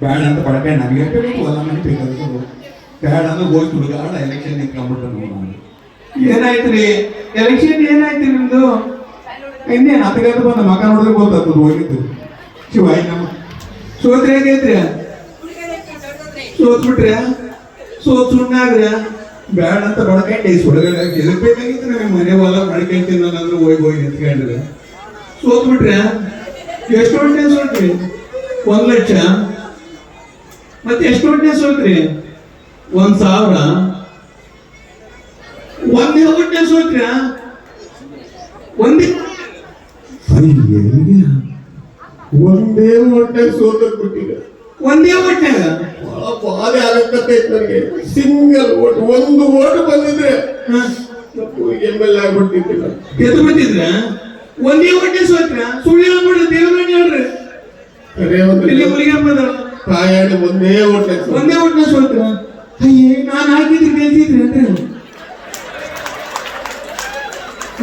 ಬ್ಯಾಡ ಅಂತ ಪಡಕೆ ನಮಗೆ ಬೇಕು ಹೊಲ ಮನೆ ಬೇಕಾದ್ರು ಬ್ಯಾಡ ಅಂದ್ರೆ ಹೋಗಿ ಹುಡುಗಾಡ ಎಲೆಕ್ಷನ್ ನಿಂತ್ಕೊಂಡ್ಬಿಟ್ಟು ನಾನು ಏನಾಯ್ತು ರೀ ಎಲೆಕ್ಷನ್ ಏನಾಯ್ತು ನಿಮ್ದು ಇನ್ನೇನು ಹತ್ತಗತ್ತ ಬಂದ ಮಕ ನೋಡಿದ್ರೆ ಗೊತ್ತಾಗ್ತದೆ ಹೋಗಿದ್ದು ಶಿವಾಯಿ ನಮ್ಮ ಸೋತ್ರಿ ಹೇಗೈತ್ರಿ ಸೋತ್ಬಿಟ್ರಿ ಸೋತ್ ಸುಣ್ಣಾಗ್ರಿ ಬ್ಯಾಡ ಅಂತ ಬಡಕಂಡಿ ಸುಡಗಡೆ ಎದಕ್ ಬೇಕಾಗಿತ್ತು ನಮಗೆ ಮನೆ ಹೊಲ ಮಾಡ್ಕೊಂತೀನಿ ಅಂದ್ರೆ ಹೋಗಿ ನಿಂತ್ಕೊಂಡ್ರಿ ಸೋತ್ಬಿಟ್ರಿ ಎಷ್ಟು ಒಟ್ಟೆ ಸೋತ್ರಿ 1 ಲಕ್ಷ ಮತ್ತೆ ಎಷ್ಟು ಒಟ್ಟೆ ಸೋತ್ರಿ 1,000 ಒಂದೇ ಒಟ್ಟೆ ಸೋತ್ರಿ ಒಂದೇ ಹೊಟ್ಟೆ ಸೋತಿಲ್ಲ ಒಂದೇ ಹೊಟ್ಟೆಗ ಬಾಧೆ ಆಗತ್ತೆ ನನಗೆ ಸಿಂಗಲ್ ಓಟ್ ಒಂದು ಓಟ್ ಬಂದಿದ್ರೆ MLA ಆಗ್ಬಿಟ್ಟಿದ್ದಿಲ್ಲ ಎದ್ದು ಬಂದಿದ್ರ ಒಂದೇ ಹೊಟ್ಟೆ ಸೋತ್ರ ಸುಳ್ಳು ಹೇಳ್ಬಿಡ್ರಿ ದೇವರಾಣಿ ಹೇಳ್ರಿ ಇಲ್ಲಿ ಮುಲಿಗಮ್ಮದ ತಾಯಾಡಿ ಒಂದೇ ಹೊಟ್ಟೆ ಸೋತ್ರ ಅಯ್ಯೇ ನಾನು ಹಾಕಿದ್ರೆ ಗೆಲ್ತಿದ್ರಿ ಅಂದ್ರೆ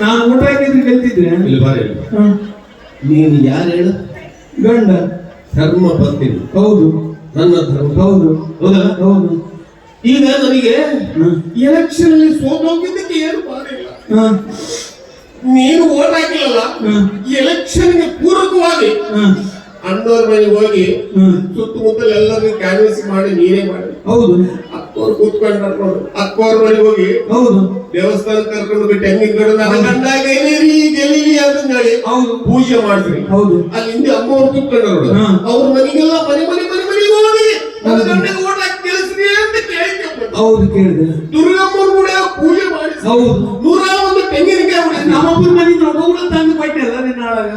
ನಾನು ಊಟ ಹಾಕಿದ್ರೆ ಗೆಲ್ತಿದ್ರೆ ಇಲ್ಲಿ ಬಾರಿ ನೀನು ಯಾರು ಹೇಳು ಗಂಡ ಧರ್ಮ ಪತ್ನಿ ಹೌದು ನನ್ನ ಧರ್ಮ ಹೌದು ಹೌದಲ್ಲ ಹೌದು ಈಗ ನನಗೆ ಎಲೆಕ್ಷನ್ ಅಲ್ಲಿ ಸೋತೋಗಿದ್ದಕ್ಕೆ ಏನು ಮಾಡಿಲ್ಲ ನೀನು ಓಟ್ ಹಾಕಿಲ್ಲ ಎಲೆಕ್ಷನ್ಗೆ ಪೂರಕವಾಗಿ ಅಣ್ಣವ್ರ ಮನೆಗೆ ಹೋಗಿ ಸುತ್ತಮುತ್ತಲ ಎಲ್ಲರಿಗೂ ಕ್ಯಾನ್ವಸ್ ಮಾಡಿ ನೀನೇ ಮಾಡಿ ಹೌದು ಅಕ್ಕವ್ರು ಕೂತ್ಕೊಂಡು ಕರ್ಕೊಂಡು ಅಕ್ಕವ್ರ ಮನೆಗೆ ಹೋಗಿ ಹೌದು ದೇವಸ್ಥಾನ ಕರ್ಕೊಂಡು ತೆಂಗಿನ ಗಿಡ ಗಂಡಾಗ ಗೆಲ್ಲಿ ಅಂತ ಹೇಳಿ ಹೌದು ಪೂಜೆ ಮಾಡಿದ್ರಿ ಹೌದು ಅಲ್ಲಿ ಹಿಂದೆ ಅಮ್ಮವ್ರು ಕೂತ್ಕೊಂಡ್ರು ಅವ್ರ ಮನೆಗೆಲ್ಲ ಮನೆಗೆ ಹೋಗಿ ನನ್ನ ಗಂಡಗೆ ಓಟ್ ಹಾಕಿ ಗೆಲ್ಸ್ರಿ ಅಂತ ಕೇಳಿದ್ದೆ ಹೌದು ಕೇಳಿದೆ ದುರ್ಗಮ್ಮವ್ರು ಕೂಡ ಪೂಜೆ ಮಾಡಿ ಹೌದು 101 ತೆಂಗಿನಕಾಯಿ ಹೊಡೆ ನಮ್ಮಪ್ಪನ ಮನೆಗೆ ಒಬ್ಬ ತಂದು ಕೊಟ್ಟೆಲ್ಲ ನಿನ್ನ ಆಳಾಗ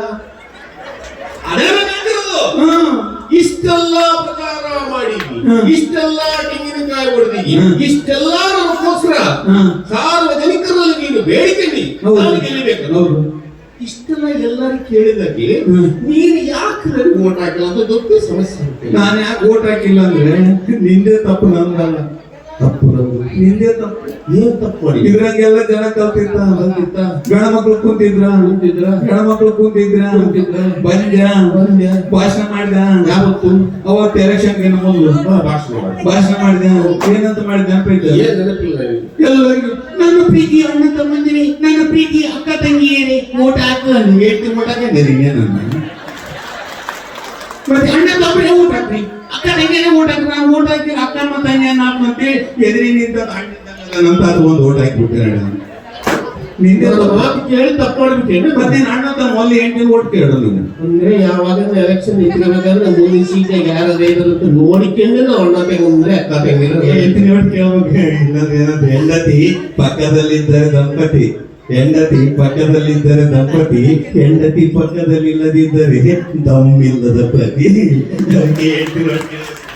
ಅದೇ ಇಷ್ಟೆಲ್ಲ ಪ್ರಚಾರ ಮಾಡಿದ್ವಿ ಇಷ್ಟೆಲ್ಲ ತೆಂಗಿನಕಾಯಿ ಹೊಡೆದಿದ್ವಿ ಇಷ್ಟೆಲ್ಲ ನಮಗೋಸ್ಕರ ಸಾರ್ವಜನಿಕರಲ್ಲಿ ನೀನು ಬೇಡಿಕೆ ನಾನು ಗೆಲ್ಲಬೇಕು ಇಷ್ಟೆಲ್ಲ ಎಲ್ಲರೂ ಕೇಳಿದಾಗೆ ನೀನು ಯಾಕೆ ನನಗೆ ಓಟ್ ಹಾಕಿಲ್ಲ ಅಂತ ದೊಡ್ಡ ಸಮಸ್ಯೆ ನಾನು ಯಾಕೆ ಓಟ್ ಹಾಕಿಲ್ಲ ಅಂದ್ರೆ ನಿಂದೆ ತಪ್ಪು ನಂದಲ್ಲ ತಪ್ಪು ನಿಂದೆ ತಪ್ಪು ಏನ್ ತಪ್ಪು ಮಾಡಿ ಇದ್ರಂಗೆಲ್ಲ ಜನ ಕಲ್ತಿತ್ತ ಗಣ ಮಕ್ಳು ಕುಂತಿದ್ರ ಗಣ ಮಕ್ಳು ಕುಂತಿದ್ರ ಭಾಷಣ ಮಾಡಿದ ಯಾವತ್ತು ಅವತ್ತು ಎಲೆಕ್ಷನ್ ಮೊದಲು ಭಾಷಣ ಮಾಡಿದ ಏನಂತ ಮಾಡಿದ ನೆನಪಿಲ್ಲ ಎಲ್ಲರಿಗೂ ನನ್ನ ಪ್ರೀತಿ ಅಣ್ಣ ತಮ್ಮಂದಿರಿ ನನ್ನ ಪ್ರೀತಿ ಅಕ್ಕ ತಂಗಿಯರೇ ಓಟ್ ಹಾಕು ಹೇಳ್ತಿ ಓಟ್ ಹಾಕಿದ್ದೀರಿ ಏನನ್ನ ಮತ್ತೆ ಅಣ್ಣ ತಮ್ಮರೇ ಓಟ್ ಹಾಕ್ರಿ ಅಕ್ಕ ತಂಗಿಯರೇ ಓಟ್ ಹಾಕ್ರಿ ನಾವು ಓಟ್ ಹಾಕಿ ಅಕ್ಕ ಮತ್ತು ತಂಗಿಯ ನಾಲ್ಕು ಅಂತೇಳಿ ಎದುರಿ ನಿಂತ ನಂತ ಅದು ಒಂದು ಓಟ್ ಹಾಕಿಬಿಟ್ಟೆ ನಿಂದೆ ಮಾತು ಕೇಳಿ ತಪ್ಪಾಡ್ಬಿಟ್ಟೇನು ಮತ್ತೆ ಅಣ್ಣ ತಮ್ಮ ಮೊದಲು 8 ಓಟ್ ಕೇಳೋದು ನೀನು ಅಂದ್ರೆ ಯಾವಾಗ ಎಲೆಕ್ಷನ್ ನಿಂತ್ಕೋಬೇಕಾದ್ರೆ ಮುಂದಿನ ಸೀಟಾಗ ಯಾರು ಅಂತ ನೋಡಿಕೊಂಡು ನಾವು ಅಣ್ಣ ತೆಗೊಂಡ್ರೆ ಅಕ್ಕ ತಂಗಿರ 8 ಓಟ್ ಕೇಳಬೇಕು ಇಲ್ಲದ್ರೆ ಹೆಂಡತಿ ಪಕ್ಕದಲ್ಲಿದ್ದರೆ ದಂಪತಿ ಹೆಂಡತಿ ಪಕ್ಕದಲ್ಲಿದ್ದರೆ ದಂಪತಿ ಹೆಂಡತಿ ಪಕ್ಕದಲ್ಲಿ ಇಲ್ಲದಿದ್ದರೆ ದಮ್ಮಿಲ್ಲದ ಪ್ರತಿ 8 ಓಟ್